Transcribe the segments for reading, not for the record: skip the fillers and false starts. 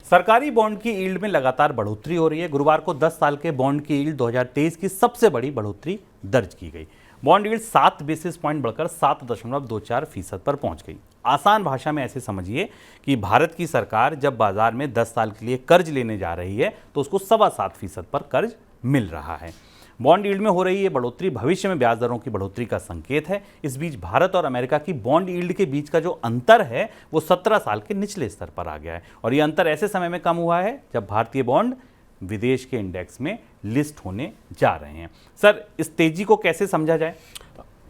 सरकारी बॉन्ड की यील्ड में लगातार बढ़ोतरी हो रही है। गुरुवार को 10 साल के बॉन्ड की यील्ड 2023 की सबसे बड़ी बढ़ोतरी दर्ज की गई। बॉन्ड यील्ड 7 बेसिस पॉइंट बढ़कर 7.24% पर पहुंच गई। आसान भाषा में ऐसे समझिए कि भारत की सरकार जब बाजार में 10 साल के लिए कर्ज लेने जा रही है तो उसको 7.25% पर कर्ज मिल रहा है। बॉन्ड यील्ड में हो रही ये बढ़ोतरी भविष्य में ब्याज दरों की बढ़ोतरी का संकेत है। इस बीच भारत और अमेरिका की बॉन्ड यील्ड के बीच का जो अंतर है वो 17 साल के निचले स्तर पर आ गया है और ये अंतर ऐसे समय में कम हुआ है जब भारतीय बॉन्ड विदेश के इंडेक्स में लिस्ट होने जा रहे हैं। सर, इस तेजी को कैसे समझा जाए?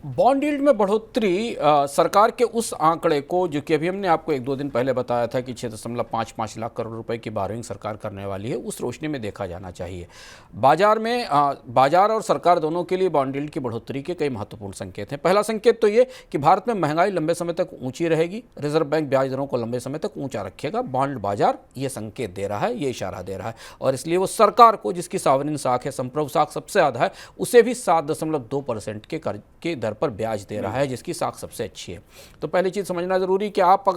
बॉन्ड यील्ड में बढ़ोतरी सरकार के उस आंकड़े को, जो कि अभी हमने आपको 1-2 दिन पहले बताया था कि 6.55 लाख करोड़ रुपए की बारोइंग सरकार करने वाली है, उस रोशनी में देखा जाना चाहिए। बाजार और सरकार दोनों के लिए बॉन्ड यील्ड की बढ़ोतरी के कई महत्वपूर्ण संकेत हैं। पहला संकेत तो ये कि भारत में महंगाई लंबे समय तक ऊंची रहेगी, रिजर्व बैंक ब्याज दरों को लंबे समय तक ऊंचा रखेगा। बॉन्ड बाजार ये संकेत दे रहा है, ये इशारा दे रहा है और इसलिए वो सरकार को, जिसकी सॉवरेन साख है, संप्रभु साख सबसे ज़्यादा है, उसे भी 7.2% के कर्ज के दर पर ब्याज दे रहा है, जिसकी साख सबसे अच्छी है। तो पहली चीज़ समझना जरूरी कि आप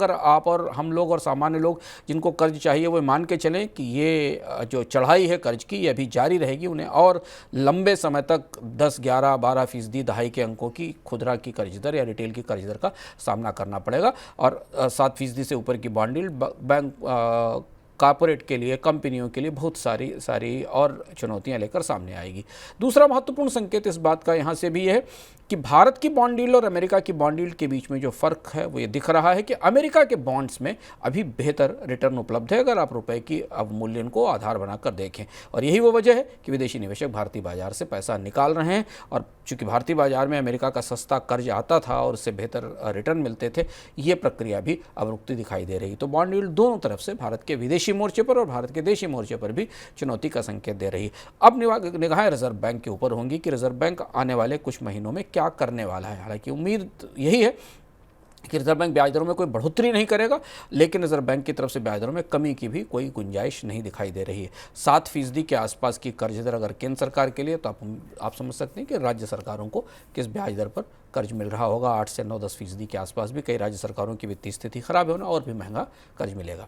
और हम लोग और सामान्य लोग जिनको कर्ज चाहिए वो मान के चलें कि ये जो चढ़ाई है कर्ज की, ये अभी जारी रहेगी। उन्हें और लंबे समय तक 10, 11, 12% दहाई के अंकों की खुदरा की कर्ज दर या रिटेल की कर्ज दर का सामना करना पड़ेगा और 7% से ऊपर की बॉन्ड यील्ड बैंक कॉर्पोरेट के लिए, कंपनियों के लिए बहुत सारी और चुनौतियां लेकर सामने आएगी। दूसरा महत्वपूर्ण संकेत इस बात का यहाँ से भी है कि भारत की बॉन्ड यील्ड और अमेरिका की बॉन्ड यील्ड के बीच में जो फ़र्क है वो ये दिख रहा है कि अमेरिका के बॉन्ड्स में अभी बेहतर रिटर्न उपलब्ध है, अगर आप रुपए की अवमूल्यन को आधार बनाकर देखें। और यही वो वजह है कि विदेशी निवेशक भारतीय बाजार से पैसा निकाल रहे हैं और चूंकि भारतीय बाजार में अमेरिका का सस्ता कर्ज आता था और उससे बेहतर रिटर्न मिलते थे, ये प्रक्रिया भी अब रुकती दिखाई दे रही। तो बॉन्ड यील्ड दोनों तरफ से, भारत के विदेशी मोर्चे पर और भारत के देशी मोर्चे पर भी चुनौती का संकेत दे रही है। अब निगाहें रिजर्व बैंक के ऊपर होंगी कि रिजर्व बैंक आने वाले कुछ महीनों में क्या करने वाला है। हालांकि उम्मीद यही है कि रिजर्व बैंक ब्याज दरों में कोई बढ़ोतरी नहीं करेगा, लेकिन रिजर्व बैंक की तरफ से ब्याज दरों में कमी की भी कोई गुंजाइश नहीं दिखाई दे रही है। 7% के आसपास की कर्ज दर अगर केंद्र सरकार के लिए, तो आप समझ सकते हैं कि राज्य सरकारों को किस ब्याज दर पर कर्ज मिल रहा होगा। 8 से 9-10% के आसपास भी कई राज्य सरकारों की वित्तीय स्थिति खराब है और भी महंगा कर्ज मिलेगा।